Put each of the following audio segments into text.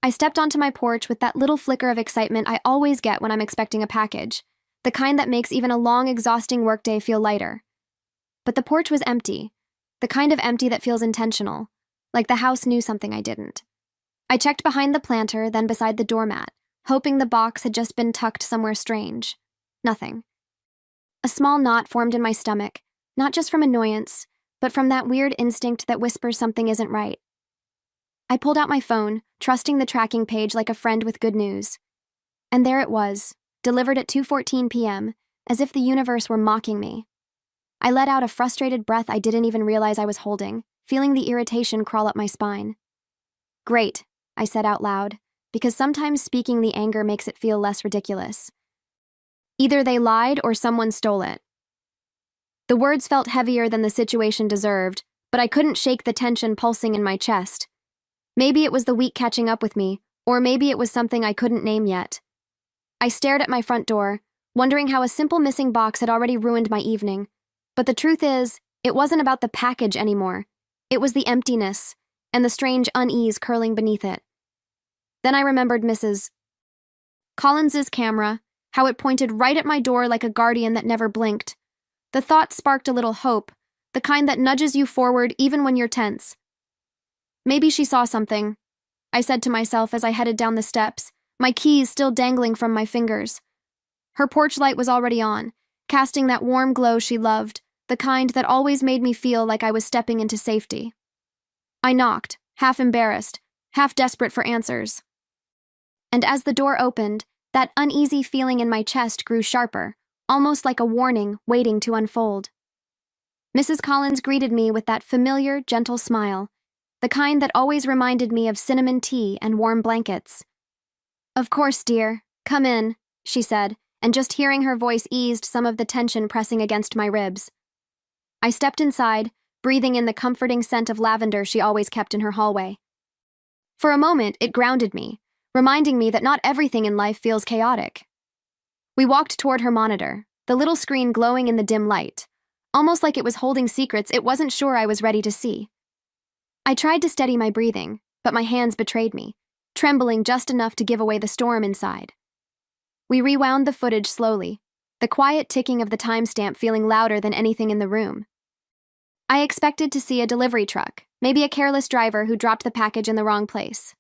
I stepped onto my porch with that little flicker of excitement I always get when I'm expecting a package, the kind that makes even a long, exhausting workday feel lighter. But the porch was empty, the kind of empty that feels intentional, like the house knew something I didn't. I checked behind the planter, then beside the doormat, hoping the box had just been tucked somewhere strange. Nothing. A small knot formed in my stomach, not just from annoyance, but from that weird instinct that whispers something isn't right. I pulled out my phone, trusting the tracking page like a friend with good news. And there it was, delivered at 2:14 p.m., as if the universe were mocking me. I let out a frustrated breath I didn't even realize I was holding, feeling the irritation crawl up my spine. "Great," I said out loud, because sometimes speaking the anger makes it feel less ridiculous. Either they lied or someone stole it. The words felt heavier than the situation deserved, but I couldn't shake the tension pulsing in my chest. Maybe it was the week catching up with me, or maybe it was something I couldn't name yet. I stared at my front door, wondering how a simple missing box had already ruined my evening. But the truth is, it wasn't about the package anymore. It was the emptiness, and the strange unease curling beneath it. Then I remembered Mrs. Collins's camera, how it pointed right at my door like a guardian that never blinked. The thought sparked a little hope, the kind that nudges you forward even when you're tense. Maybe she saw something, I said to myself as I headed down the steps, my keys still dangling from my fingers. Her porch light was already on, casting that warm glow she loved, the kind that always made me feel like I was stepping into safety. I knocked, half embarrassed, half desperate for answers. And as the door opened, that uneasy feeling in my chest grew sharper, almost like a warning waiting to unfold. Mrs. Collins greeted me with that familiar, gentle smile, the kind that always reminded me of cinnamon tea and warm blankets. "Of course, dear. Come in," she said, and just hearing her voice eased some of the tension pressing against my ribs. I stepped inside, breathing in the comforting scent of lavender she always kept in her hallway. For a moment, it grounded me, reminding me that not everything in life feels chaotic. We walked toward her monitor, the little screen glowing in the dim light, almost like it was holding secrets it wasn't sure I was ready to see. I tried to steady my breathing, but my hands betrayed me, trembling just enough to give away the storm inside. We rewound the footage slowly, the quiet ticking of the timestamp feeling louder than anything in the room. I expected to see a delivery truck, maybe a careless driver who dropped the package in the wrong place.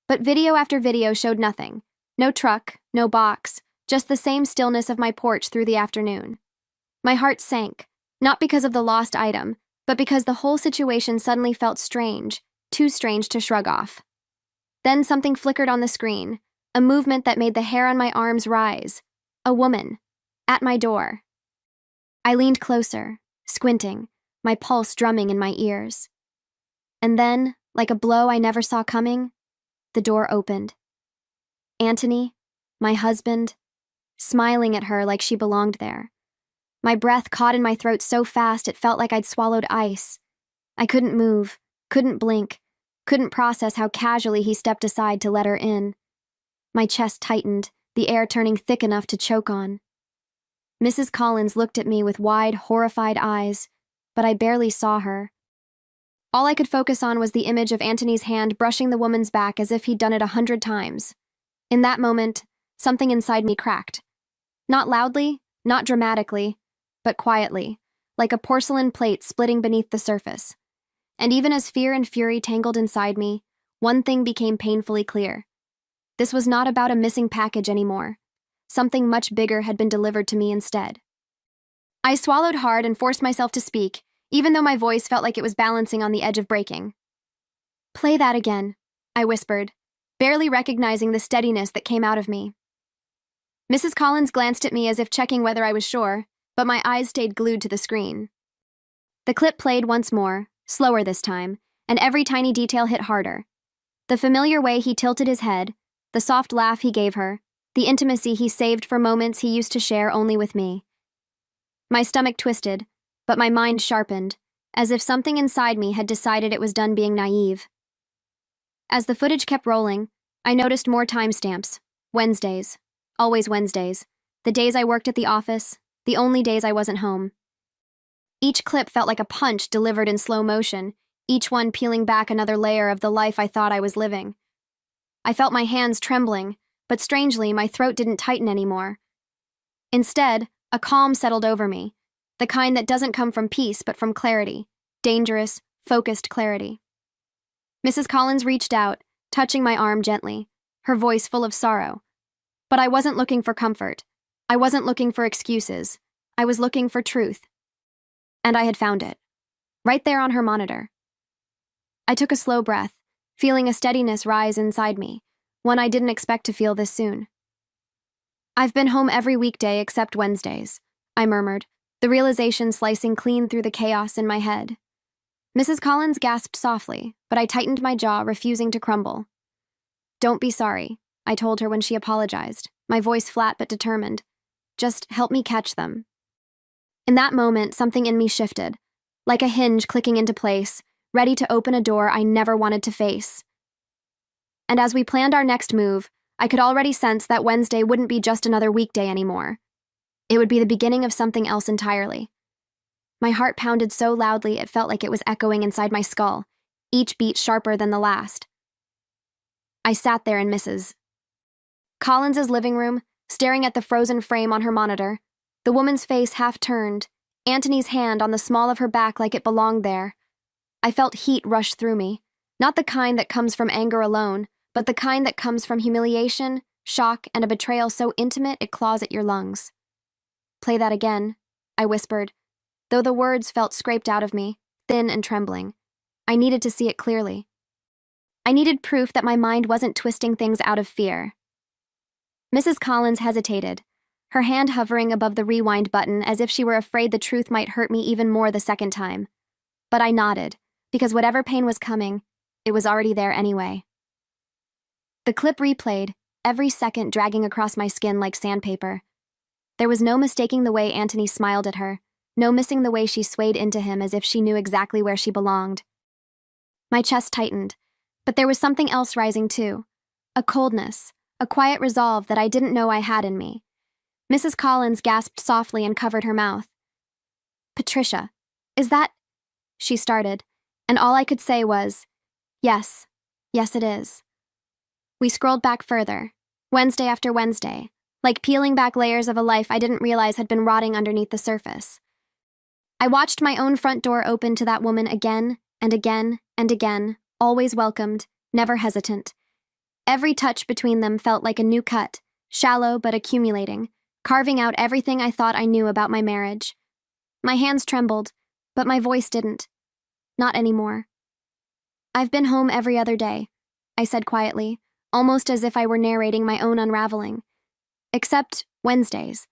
But video after video showed nothing. No truck, no box, just the same stillness of my porch through the afternoon. My heart sank, not because of the lost item, but because the whole situation suddenly felt strange, too strange to shrug off. Then something flickered on the screen, a movement that made the hair on my arms rise. A woman, at my door. I leaned closer, squinting, my pulse drumming in my ears. And then, like a blow I never saw coming, the door opened. Anthony, my husband, smiling at her like she belonged there. My breath caught in my throat so fast it felt like I'd swallowed ice. I couldn't move, couldn't blink, couldn't process how casually he stepped aside to let her in. My chest tightened, the air turning thick enough to choke on. Mrs. Collins looked at me with wide, horrified eyes, but I barely saw her. All I could focus on was the image of Anthony's hand brushing the woman's back as if he'd done it 100 times. In that moment, something inside me cracked. Not loudly, not dramatically, but quietly, like a porcelain plate splitting beneath the surface. And even as fear and fury tangled inside me, one thing became painfully clear. This was not about a missing package anymore. Something much bigger had been delivered to me instead. I swallowed hard and forced myself to speak, even though my voice felt like it was balancing on the edge of breaking. "Play that again," I whispered, barely recognizing the steadiness that came out of me. Mrs. Collins glanced at me as if checking whether I was sure, but my eyes stayed glued to the screen. The clip played once more, slower this time, and every tiny detail hit harder. The familiar way he tilted his head, the soft laugh he gave her, the intimacy he saved for moments he used to share only with me. My stomach twisted, but my mind sharpened, as if something inside me had decided it was done being naive. As the footage kept rolling, I noticed more timestamps. Wednesdays. Always Wednesdays. The days I worked at the office, the only days I wasn't home. Each clip felt like a punch delivered in slow motion, each one peeling back another layer of the life I thought I was living. I felt my hands trembling, but strangely, my throat didn't tighten anymore. Instead, a calm settled over me, the kind that doesn't come from peace but from clarity, dangerous, focused clarity. Mrs. Collins reached out, touching my arm gently, her voice full of sorrow. But I wasn't looking for comfort. I wasn't looking for excuses. I was looking for truth. And I had found it, right there on her monitor. I took a slow breath, feeling a steadiness rise inside me, one I didn't expect to feel this soon. "I've been home every weekday except Wednesdays," I murmured, the realization slicing clean through the chaos in my head. Mrs. Collins gasped softly, but I tightened my jaw, refusing to crumble. "Don't be sorry," I told her when she apologized, my voice flat but determined. "Just help me catch them." In that moment, something in me shifted, like a hinge clicking into place, ready to open a door I never wanted to face. And as we planned our next move, I could already sense that Wednesday wouldn't be just another weekday anymore. It would be the beginning of something else entirely. My heart pounded so loudly it felt like it was echoing inside my skull, each beat sharper than the last. I sat there in Mrs. Collins's living room, staring at the frozen frame on her monitor, the woman's face half turned, Antony's hand on the small of her back like it belonged there. I felt heat rush through me, not the kind that comes from anger alone, but the kind that comes from humiliation, shock, and a betrayal so intimate it claws at your lungs. "Play that again," I whispered, though the words felt scraped out of me, thin and trembling. I needed to see it clearly. I needed proof that my mind wasn't twisting things out of fear. Mrs. Collins hesitated, her hand hovering above the rewind button as if she were afraid the truth might hurt me even more the second time. But I nodded, because whatever pain was coming, it was already there anyway. The clip replayed, every second dragging across my skin like sandpaper. There was no mistaking the way Antony smiled at her, no missing the way she swayed into him as if she knew exactly where she belonged. My chest tightened, but there was something else rising too, a coldness, a quiet resolve that I didn't know I had in me. Mrs. Collins gasped softly and covered her mouth. "Patricia, is that—" she started, and all I could say was, "Yes, yes it is." We scrolled back further, Wednesday after Wednesday, like peeling back layers of a life I didn't realize had been rotting underneath the surface. I watched my own front door open to that woman again and again and again, always welcomed, never hesitant. Every touch between them felt like a new cut, shallow but accumulating, carving out everything I thought I knew about my marriage. My hands trembled, but my voice didn't. Not anymore. "I've been home every other day," I said quietly, almost as if I were narrating my own unraveling. "Except Wednesdays."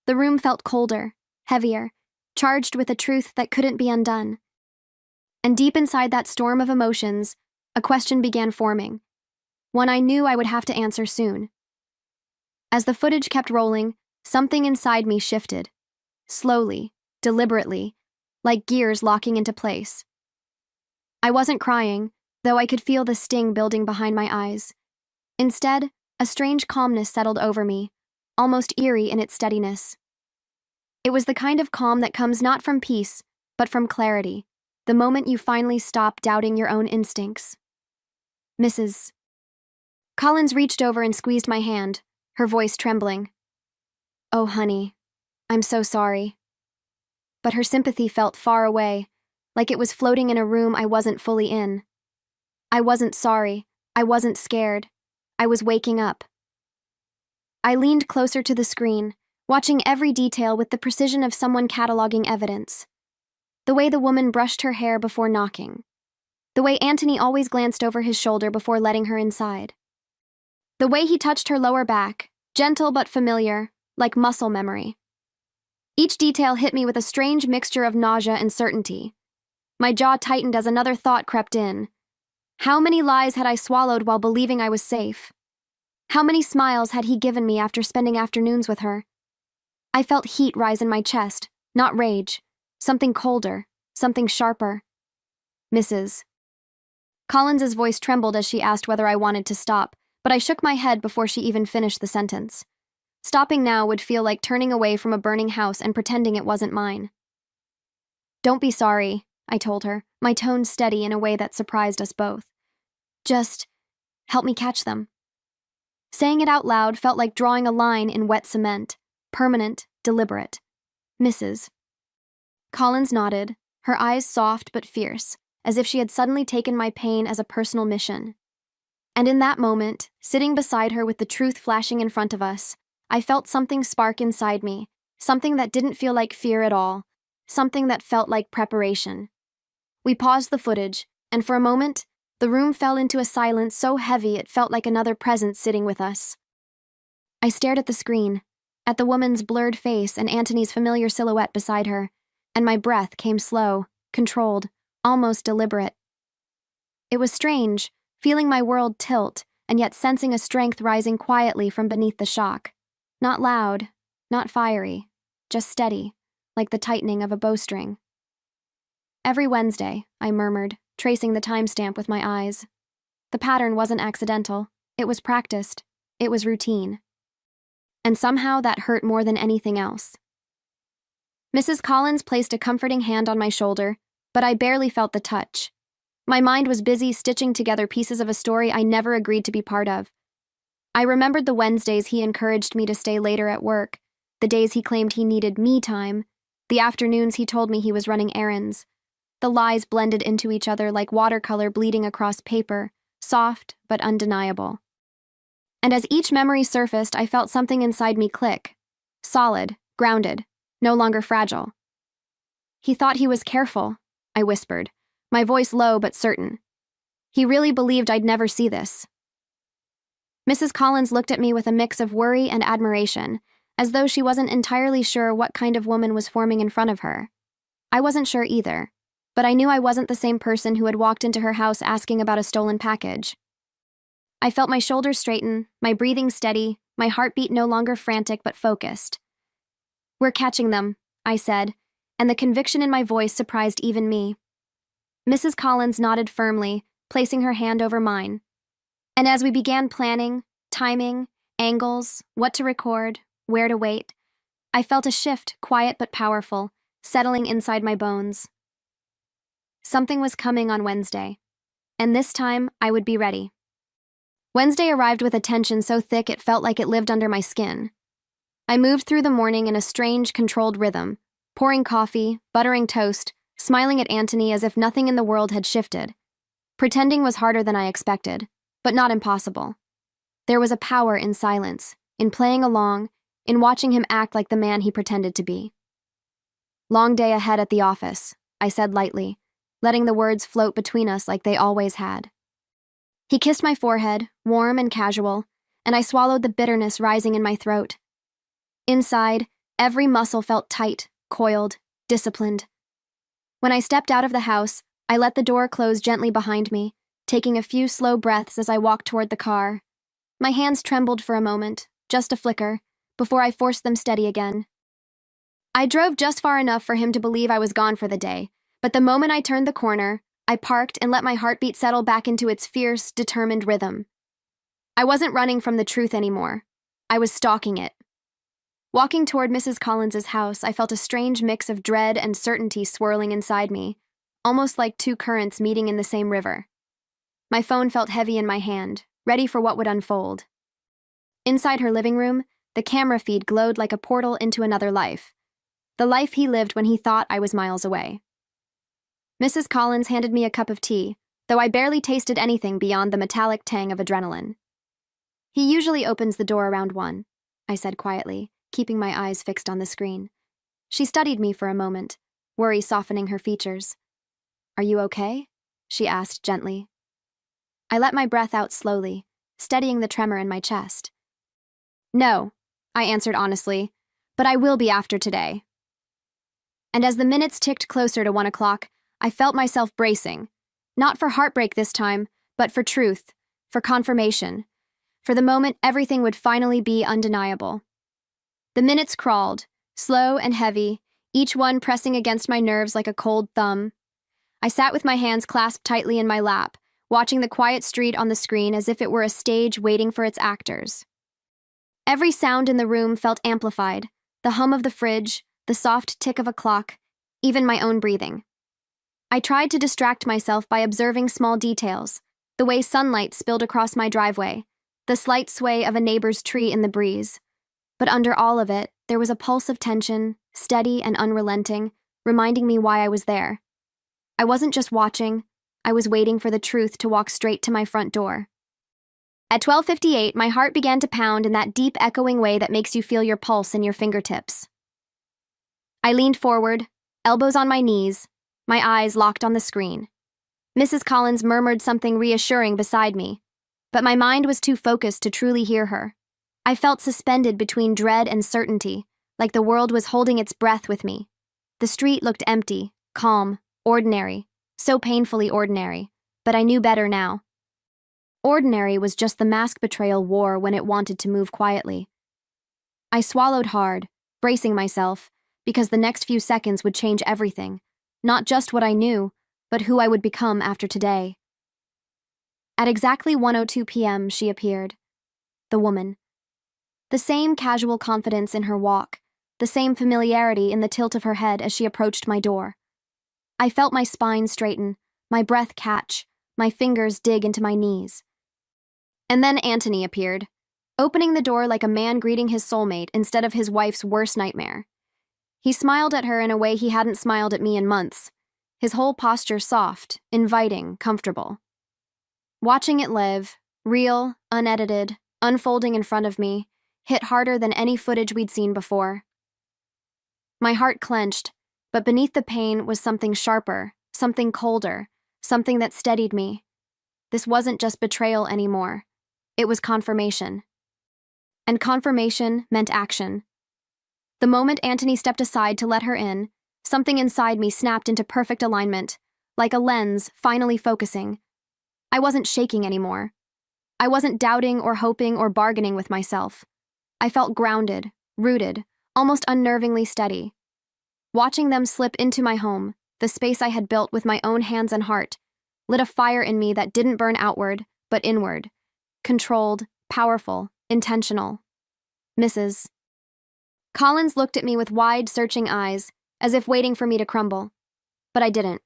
The room felt colder, heavier, charged with a truth that couldn't be undone. And deep inside that storm of emotions, a question began forming, one I knew I would have to answer soon. As the footage kept rolling, something inside me shifted, slowly, deliberately, like gears locking into place. I wasn't crying, though I could feel the sting building behind my eyes. Instead, a strange calmness settled over me, almost eerie in its steadiness. It was the kind of calm that comes not from peace, but from clarity, the moment you finally stop doubting your own instincts. "Mrs. Collins reached over and squeezed my hand, her voice trembling. "Oh, honey, I'm so sorry." But her sympathy felt far away, like it was floating in a room I wasn't fully in. I wasn't sorry. I wasn't scared. I was waking up. I leaned closer to the screen, watching every detail with the precision of someone cataloging evidence. The way the woman brushed her hair before knocking. The way Antony always glanced over his shoulder before letting her inside. The way he touched her lower back, gentle but familiar, like muscle memory. Each detail hit me with a strange mixture of nausea and certainty. My jaw tightened as another thought crept in. How many lies had I swallowed while believing I was safe? How many smiles had he given me after spending afternoons with her? I felt heat rise in my chest, not rage. Something colder, something sharper. "Mrs. Collins's voice trembled as she asked whether I wanted to stop, but I shook my head before she even finished the sentence. Stopping now would feel like turning away from a burning house and pretending it wasn't mine. "Don't be sorry," I told her, my tone steady in a way that surprised us both. "Just Help me catch them. Saying it out loud felt like drawing a line in wet cement, permanent, deliberate. Mrs. Collins nodded, her eyes soft but fierce, as if she had suddenly taken my pain as a personal mission. And in that moment, sitting beside her with the truth flashing in front of us, I felt something spark inside me, something that didn't feel like fear at all, something that felt like preparation. We paused the footage, and for a moment, the room fell into a silence so heavy it felt like another presence sitting with us. I stared at the screen, at the woman's blurred face and Antony's familiar silhouette beside her, and my breath came slow, controlled, almost deliberate. It was strange, feeling my world tilt, and yet sensing a strength rising quietly from beneath the shock. Not loud, not fiery, just steady, like the tightening of a bowstring. Every Wednesday, I murmured, tracing the timestamp with my eyes. The pattern wasn't accidental, it was practiced, it was routine. And somehow that hurt more than anything else. Mrs. Collins placed a comforting hand on my shoulder, but I barely felt the touch. My mind was busy stitching together pieces of a story I never agreed to be part of. I remembered the Wednesdays he encouraged me to stay later at work, the days he claimed he needed me time, the afternoons he told me he was running errands. The lies blended into each other like watercolor bleeding across paper, soft but undeniable. And as each memory surfaced, I felt something inside me click. Solid, grounded, no longer fragile. He thought he was careful, I whispered, my voice low but certain. He really believed I'd never see this. Mrs. Collins looked at me with a mix of worry and admiration, as though she wasn't entirely sure what kind of woman was forming in front of her. I wasn't sure either, but I knew I wasn't the same person who had walked into her house asking about a stolen package. I felt my shoulders straighten, my breathing steady, my heartbeat no longer frantic but focused. "We're catching them," I said, and the conviction in my voice surprised even me. Mrs. Collins nodded firmly, placing her hand over mine. And as we began planning, timing, angles, what to record, where to wait, I felt a shift, quiet but powerful, settling inside my bones. Something was coming on Wednesday, and this time I would be ready. Wednesday arrived with a tension so thick it felt like it lived under my skin. I moved through the morning in a strange, controlled rhythm, pouring coffee, buttering toast, smiling at Antony as if nothing in the world had shifted. Pretending was harder than I expected, but not impossible. There was a power in silence, in playing along, in watching him act like the man he pretended to be. "Long day ahead at the office," I said lightly, letting the words float between us like they always had. He kissed my forehead, warm and casual, and I swallowed the bitterness rising in my throat. Inside, every muscle felt tight, coiled, disciplined. When I stepped out of the house, I let the door close gently behind me, taking a few slow breaths as I walked toward the car. My hands trembled for a moment, just a flicker, before I forced them steady again. I drove just far enough for him to believe I was gone for the day, but the moment I turned the corner, I parked and let my heartbeat settle back into its fierce, determined rhythm. I wasn't running from the truth anymore. I was stalking it. Walking toward Mrs. Collins's house, I felt a strange mix of dread and certainty swirling inside me, almost like two currents meeting in the same river. My phone felt heavy in my hand, ready for what would unfold. Inside her living room, the camera feed glowed like a portal into another life. The life he lived when he thought I was miles away. Mrs. Collins handed me a cup of tea, though I barely tasted anything beyond the metallic tang of adrenaline. "He usually opens the door around 1, I said quietly, keeping my eyes fixed on the screen. She studied me for a moment, worry softening her features. "Are you okay?" she asked gently. I let my breath out slowly, steadying the tremor in my chest. "No," I answered honestly, "but I will be after today." And as the minutes ticked closer to 1 o'clock, I felt myself bracing, not for heartbreak this time, but for truth, for confirmation, for the moment everything would finally be undeniable. The minutes crawled, slow and heavy, each one pressing against my nerves like a cold thumb. I sat with my hands clasped tightly in my lap, watching the quiet street on the screen as if it were a stage waiting for its actors. Every sound in the room felt amplified, the hum of the fridge, the soft tick of a clock, even my own breathing. I tried to distract myself by observing small details, the way sunlight spilled across my driveway, the slight sway of a neighbor's tree in the breeze. But under all of it, there was a pulse of tension, steady and unrelenting, reminding me why I was there. I wasn't just watching, I was waiting for the truth to walk straight to my front door. At 12:58, my heart began to pound in that deep echoing way that makes you feel your pulse in your fingertips. I leaned forward, elbows on my knees, my eyes locked on the screen. Mrs. Collins murmured something reassuring beside me, but my mind was too focused to truly hear her. I felt suspended between dread and certainty, like the world was holding its breath with me. The street looked empty, calm, ordinary, so painfully ordinary, but I knew better now. Ordinary was just the mask betrayal wore when it wanted to move quietly. I swallowed hard, bracing myself, because the next few seconds would change everything, not just what I knew, but who I would become after today. At exactly 1:02 p.m., she appeared. The woman. The same casual confidence in her walk, the same familiarity in the tilt of her head as she approached my door. I felt my spine straighten, my breath catch, my fingers dig into my knees. And then Anthony appeared, opening the door like a man greeting his soulmate instead of his wife's worst nightmare. He smiled at her in a way he hadn't smiled at me in months, his whole posture soft, inviting, comfortable. Watching it live, real, unedited, unfolding in front of me, hit harder than any footage we'd seen before. My heart clenched, but beneath the pain was something sharper, something colder, something that steadied me. This wasn't just betrayal anymore. It was confirmation. And confirmation meant action. The moment Anthony stepped aside to let her in, something inside me snapped into perfect alignment, like a lens finally focusing. I wasn't shaking anymore. I wasn't doubting or hoping or bargaining with myself. I felt grounded, rooted, almost unnervingly steady. Watching them slip into my home, the space I had built with my own hands and heart, lit a fire in me that didn't burn outward, but inward. Controlled, powerful, intentional. Mrs. Collins looked at me with wide, searching eyes, as if waiting for me to crumble. But I didn't.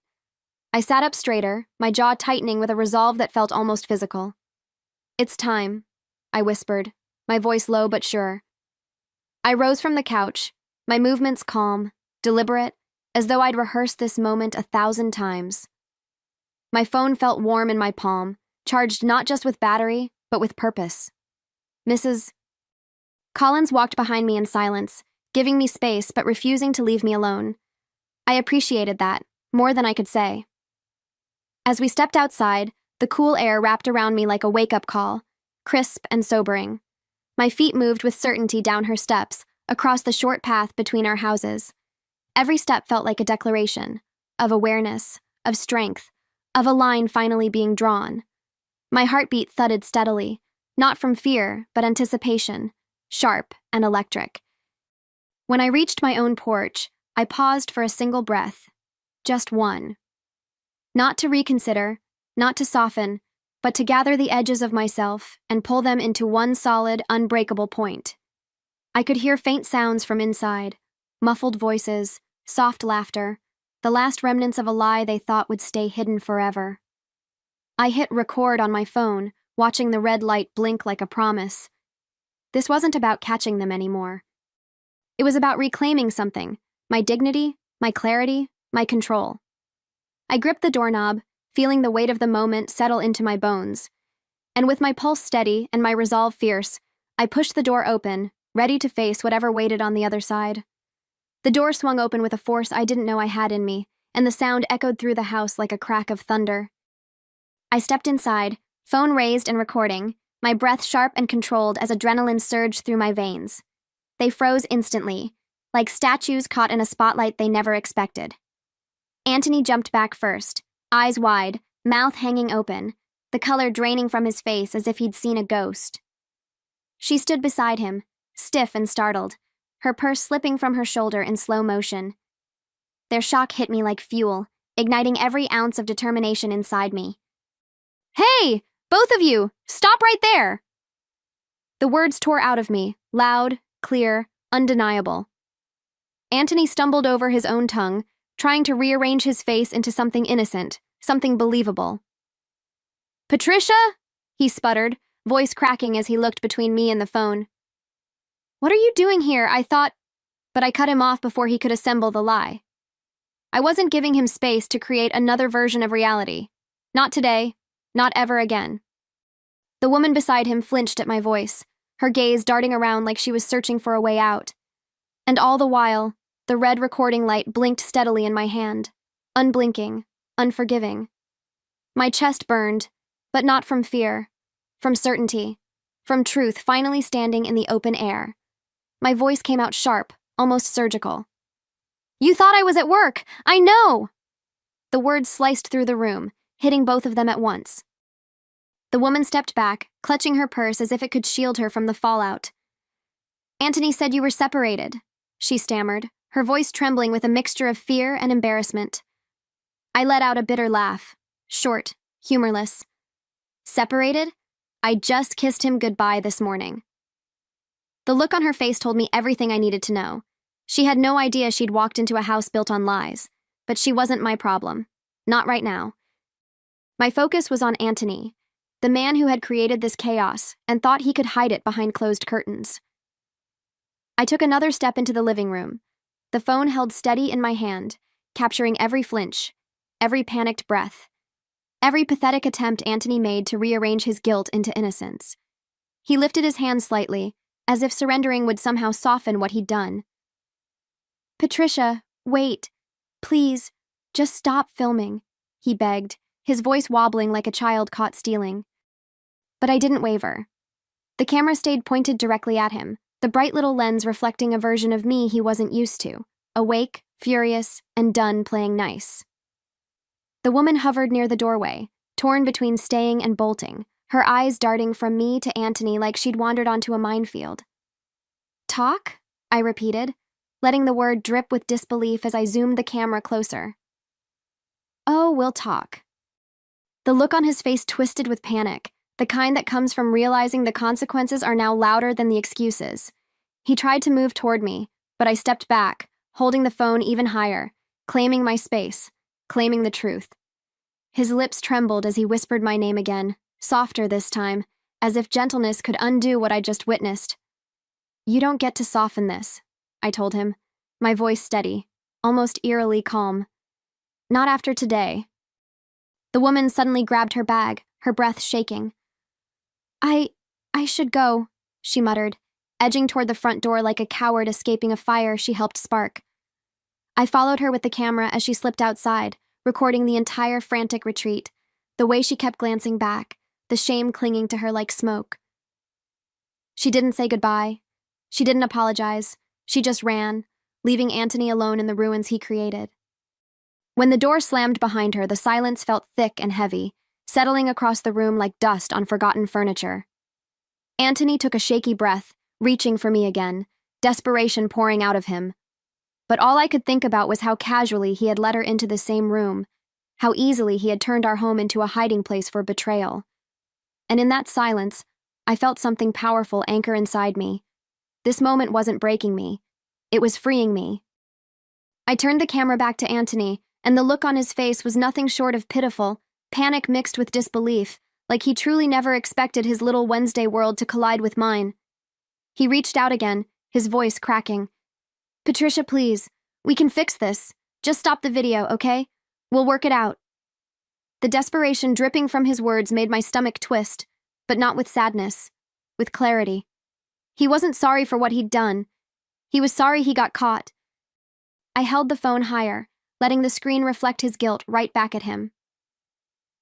I sat up straighter, my jaw tightening with a resolve that felt almost physical. "It's time," I whispered, my voice low but sure. I rose from the couch, my movements calm, deliberate, as though I'd rehearsed this moment 1,000 times. My phone felt warm in my palm, charged not just with battery, but with purpose. Mrs. Collins walked behind me in silence, giving me space but refusing to leave me alone. I appreciated that, more than I could say. As we stepped outside, the cool air wrapped around me like a wake-up call, crisp and sobering. My feet moved with certainty down her steps, across the short path between our houses. Every step felt like a declaration, of awareness, of strength, of a line finally being drawn. My heartbeat thudded steadily, not from fear, but anticipation, sharp and electric. When I reached my own porch, I paused for a single breath. Just one. Not to reconsider, not to soften, but to gather the edges of myself and pull them into one solid, unbreakable point. I could hear faint sounds from inside, muffled voices, soft laughter, the last remnants of a lie they thought would stay hidden forever. I hit record on my phone, watching the red light blink like a promise. This wasn't about catching them anymore. It was about reclaiming something, my dignity, my clarity, my control. I gripped the doorknob, feeling the weight of the moment settle into my bones. And with my pulse steady and my resolve fierce, I pushed the door open, ready to face whatever waited on the other side. The door swung open with a force I didn't know I had in me, and the sound echoed through the house like a crack of thunder. I stepped inside, phone raised and recording, my breath sharp and controlled as adrenaline surged through my veins. They froze instantly, like statues caught in a spotlight they never expected. Anthony jumped back first, eyes wide, mouth hanging open, the color draining from his face as if he'd seen a ghost. She stood beside him, stiff and startled, her purse slipping from her shoulder in slow motion. Their shock hit me like fuel, igniting every ounce of determination inside me. "Hey! Both of you! Stop right there!" The words tore out of me, loud, clear, undeniable. Anthony stumbled over his own tongue, trying to rearrange his face into something innocent, something believable. Patricia? He sputtered, voice cracking as he looked between me and the phone. What are you doing here? I thought, but I cut him off before he could assemble the lie. I wasn't giving him space to create another version of reality. Not today, not ever again. The woman beside him flinched at my voice, her gaze darting around like she was searching for a way out. And all the while, the red recording light blinked steadily in my hand, unblinking, unforgiving. My chest burned, but not from fear, from certainty, from truth finally standing in the open air. My voice came out sharp, almost surgical. You thought I was at work! I know! The words sliced through the room, hitting both of them at once. The woman stepped back, clutching her purse as if it could shield her from the fallout. Anthony said you were separated, she stammered, her voice trembling with a mixture of fear and embarrassment. I let out a bitter laugh, short, humorless. Separated? I just kissed him goodbye this morning. The look on her face told me everything I needed to know. She had no idea she'd walked into a house built on lies, but she wasn't my problem. Not right now. My focus was on Anthony, the man who had created this chaos and thought he could hide it behind closed curtains. I took another step into the living room, the phone held steady in my hand, capturing every flinch, every panicked breath, every pathetic attempt Anthony made to rearrange his guilt into innocence. He lifted his hand slightly, as if surrendering would somehow soften what he'd done. Patricia, wait. Please, just stop filming, he begged, his voice wobbling like a child caught stealing. But I didn't waver. The camera stayed pointed directly at him, the bright little lens reflecting a version of me he wasn't used to, awake, furious, and done playing nice. The woman hovered near the doorway, torn between staying and bolting, her eyes darting from me to Anthony like she'd wandered onto a minefield. Talk? I repeated, letting the word drip with disbelief as I zoomed the camera closer. Oh, we'll talk. The look on his face twisted with panic, the kind that comes from realizing the consequences are now louder than the excuses. He tried to move toward me, but I stepped back, holding the phone even higher, claiming my space, claiming the truth. His lips trembled as he whispered my name again, softer this time, as if gentleness could undo what I just witnessed. You don't get to soften this, I told him, my voice steady, almost eerily calm. Not after today. The woman suddenly grabbed her bag, her breath shaking. I should go, she muttered, edging toward the front door like a coward escaping a fire she helped spark. I followed her with the camera as she slipped outside, recording the entire frantic retreat, the way she kept glancing back, the shame clinging to her like smoke. She didn't say goodbye. She didn't apologize. She just ran, leaving Anthony alone in the ruins he created. When the door slammed behind her, the silence felt thick and heavy, settling across the room like dust on forgotten furniture. Anthony took a shaky breath, reaching for me again, desperation pouring out of him. But all I could think about was how casually he had let her into the same room, how easily he had turned our home into a hiding place for betrayal. And in that silence, I felt something powerful anchor inside me. This moment wasn't breaking me. It was freeing me. I turned the camera back to Anthony, and the look on his face was nothing short of pitiful, panic mixed with disbelief, like he truly never expected his little Wednesday world to collide with mine. He reached out again, his voice cracking. Patricia, please. We can fix this. Just stop the video, okay? We'll work it out. The desperation dripping from his words made my stomach twist, but not with sadness, with clarity. He wasn't sorry for what he'd done. He was sorry he got caught. I held the phone higher, letting the screen reflect his guilt right back at him.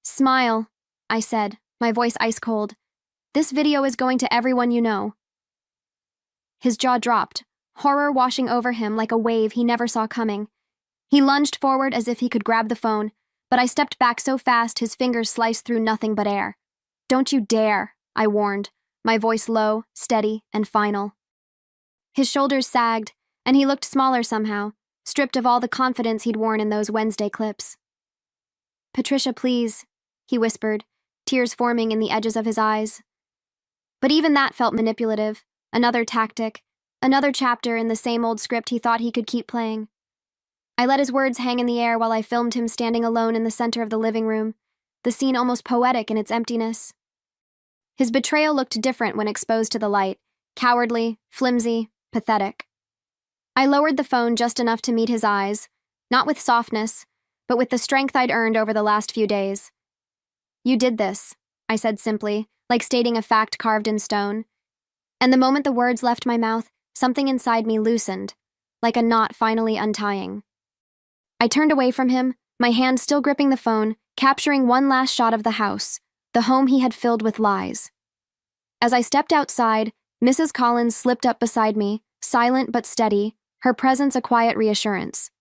Smile, I said, my voice ice cold. This video is going to everyone you know. His jaw dropped, horror washing over him like a wave he never saw coming. He lunged forward as if he could grab the phone, but I stepped back so fast his fingers sliced through nothing but air. Don't you dare, I warned, my voice low, steady, and final. His shoulders sagged, and he looked smaller somehow, stripped of all the confidence he'd worn in those Wednesday clips. Patricia, please, he whispered, tears forming in the edges of his eyes. But even that felt manipulative, another tactic, another chapter in the same old script he thought he could keep playing. I let his words hang in the air while I filmed him standing alone in the center of the living room, the scene almost poetic in its emptiness. His betrayal looked different when exposed to the light, cowardly, flimsy, pathetic. I lowered the phone just enough to meet his eyes, not with softness, but with the strength I'd earned over the last few days. "You did this," I said simply, like stating a fact carved in stone. And the moment the words left my mouth, something inside me loosened, like a knot finally untying. I turned away from him, my hand still gripping the phone, capturing one last shot of the house, the home he had filled with lies. As I stepped outside, Mrs. Collins slipped up beside me, silent but steady, her presence a quiet reassurance.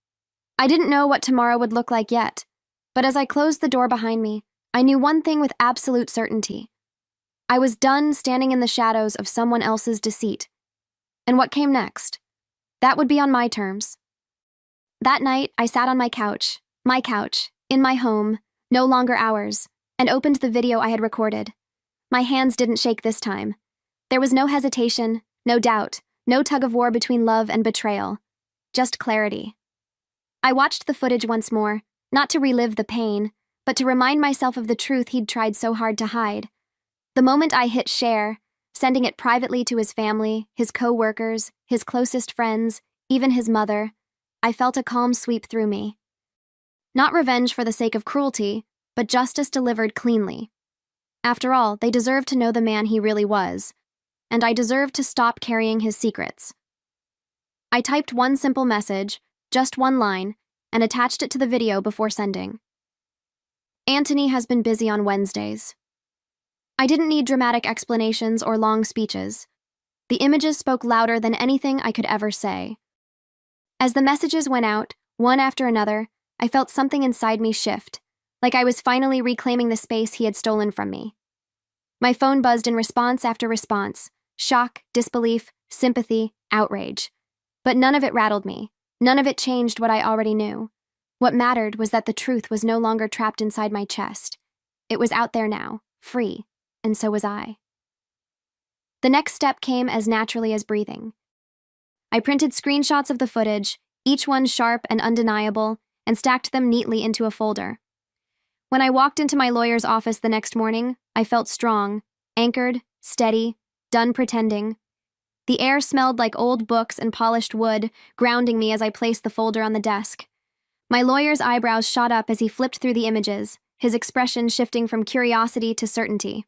I didn't know what tomorrow would look like yet, but as I closed the door behind me, I knew one thing with absolute certainty. I was done standing in the shadows of someone else's deceit. And what came next? That would be on my terms. That night, I sat on my couch, in my home, no longer ours, and opened the video I had recorded. My hands didn't shake this time. There was no hesitation, no doubt, no tug-of-war between love and betrayal. Just clarity. I watched the footage once more, not to relive the pain, but to remind myself of the truth he'd tried so hard to hide. The moment I hit share, sending it privately to his family, his co-workers, his closest friends, even his mother, I felt a calm sweep through me. Not revenge for the sake of cruelty, but justice delivered cleanly. After all, they deserved to know the man he really was, and I deserved to stop carrying his secrets. I typed one simple message, just one line, and attached it to the video before sending. Anthony has been busy on Wednesdays. I didn't need dramatic explanations or long speeches. The images spoke louder than anything I could ever say. As the messages went out, one after another, I felt something inside me shift, like I was finally reclaiming the space he had stolen from me. My phone buzzed in response after response, shock, disbelief, sympathy, outrage. But none of it rattled me. None of it changed what I already knew. What mattered was that the truth was no longer trapped inside my chest. It was out there now, free, and so was I. The next step came as naturally as breathing. I printed screenshots of the footage, each one sharp and undeniable, and stacked them neatly into a folder. When I walked into my lawyer's office the next morning, I felt strong, anchored, steady, done pretending. The air smelled like old books and polished wood, grounding me as I placed the folder on the desk. My lawyer's eyebrows shot up as he flipped through the images, his expression shifting from curiosity to certainty.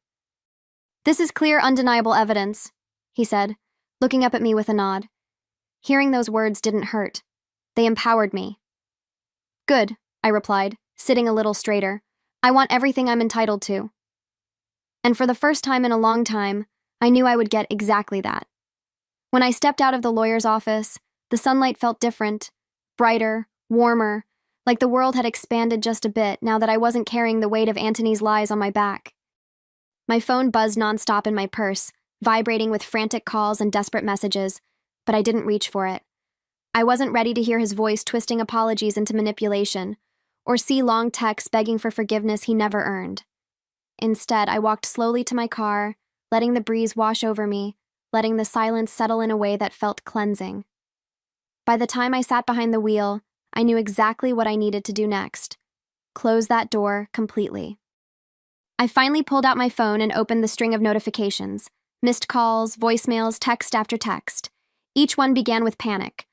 "This is clear, undeniable evidence," he said, looking up at me with a nod. Hearing those words didn't hurt. They empowered me. "Good," I replied, sitting a little straighter. "I want everything I'm entitled to." And for the first time in a long time, I knew I would get exactly that. When I stepped out of the lawyer's office, the sunlight felt different, brighter, warmer, like the world had expanded just a bit now that I wasn't carrying the weight of Anthony's lies on my back. My phone buzzed nonstop in my purse, vibrating with frantic calls and desperate messages, but I didn't reach for it. I wasn't ready to hear his voice twisting apologies into manipulation, or see long texts begging for forgiveness he never earned. Instead, I walked slowly to my car, letting the breeze wash over me, letting the silence settle in a way that felt cleansing. By the time I sat behind the wheel, I knew exactly what I needed to do next. Close that door completely. I finally pulled out my phone and opened the string of notifications. Missed calls, voicemails, text after text. Each one began with panic.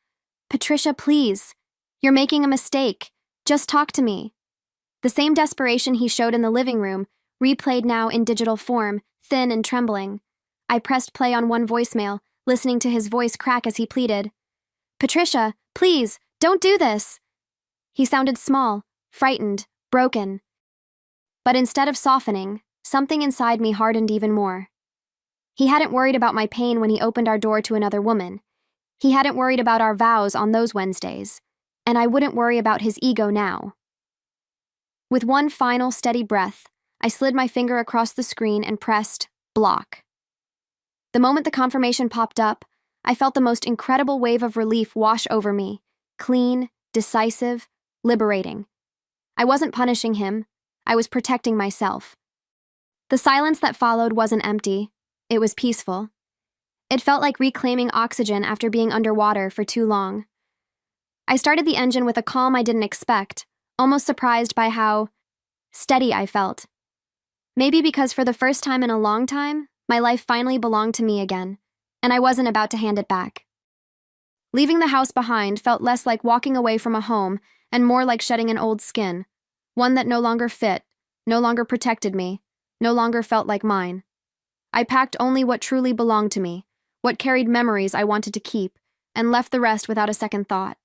"Patricia, please. You're making a mistake. Just talk to me." The same desperation he showed in the living room, replayed now in digital form, thin and trembling. I pressed play on one voicemail, listening to his voice crack as he pleaded. "Patricia, please, don't do this." He sounded small, frightened, broken. But instead of softening, something inside me hardened even more. He hadn't worried about my pain when he opened our door to another woman. He hadn't worried about our vows on those Wednesdays, and I wouldn't worry about his ego now. With one final steady breath, I slid my finger across the screen and pressed block. The moment the confirmation popped up, I felt the most incredible wave of relief wash over me, clean, decisive, liberating. I wasn't punishing him. I was protecting myself. The silence that followed wasn't empty. It was peaceful. It felt like reclaiming oxygen after being underwater for too long. I started the engine with a calm I didn't expect, almost surprised by how steady I felt. Maybe because for the first time in a long time, my life finally belonged to me again, and I wasn't about to hand it back. Leaving the house behind felt less like walking away from a home and more like shedding an old skin, one that no longer fit, no longer protected me, no longer felt like mine. I packed only what truly belonged to me, what carried memories I wanted to keep, and left the rest without a second thought.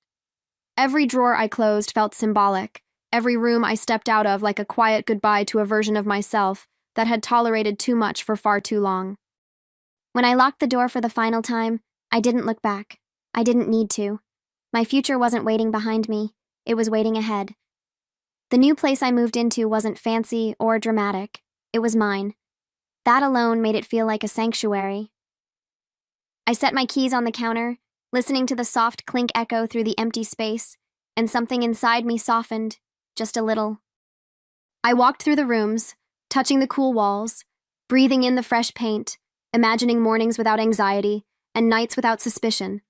Every drawer I closed felt symbolic, every room I stepped out of like a quiet goodbye to a version of myself that had tolerated too much for far too long. When I locked the door for the final time, I didn't look back. I didn't need to. My future wasn't waiting behind me, it was waiting ahead. The new place I moved into wasn't fancy or dramatic, it was mine. That alone made it feel like a sanctuary. I set my keys on the counter, listening to the soft clink echo through the empty space, and something inside me softened, just a little. I walked through the rooms, touching the cool walls, breathing in the fresh paint, imagining mornings without anxiety and nights without suspicion.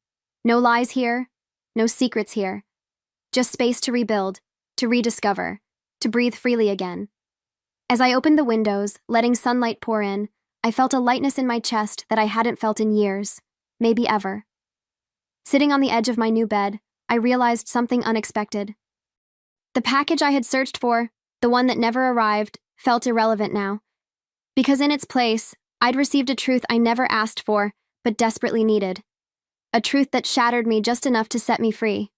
No lies here, no secrets here. Just space to rebuild, to rediscover, to breathe freely again. As I opened the windows, letting sunlight pour in, I felt a lightness in my chest that I hadn't felt in years, maybe ever. Sitting on the edge of my new bed, I realized something unexpected. The package I had searched for, the one that never arrived, felt irrelevant now. Because in its place, I'd received a truth I never asked for, but desperately needed. A truth that shattered me just enough to set me free.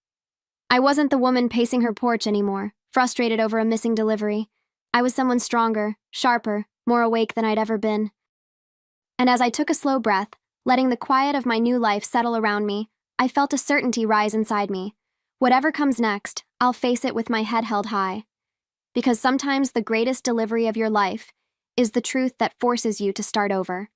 I wasn't the woman pacing her porch anymore, frustrated over a missing delivery. I was someone stronger, sharper, more awake than I'd ever been. And as I took a slow breath, letting the quiet of my new life settle around me, I felt a certainty rise inside me. Whatever comes next, I'll face it with my head held high. Because sometimes the greatest delivery of your life is the truth that forces you to start over.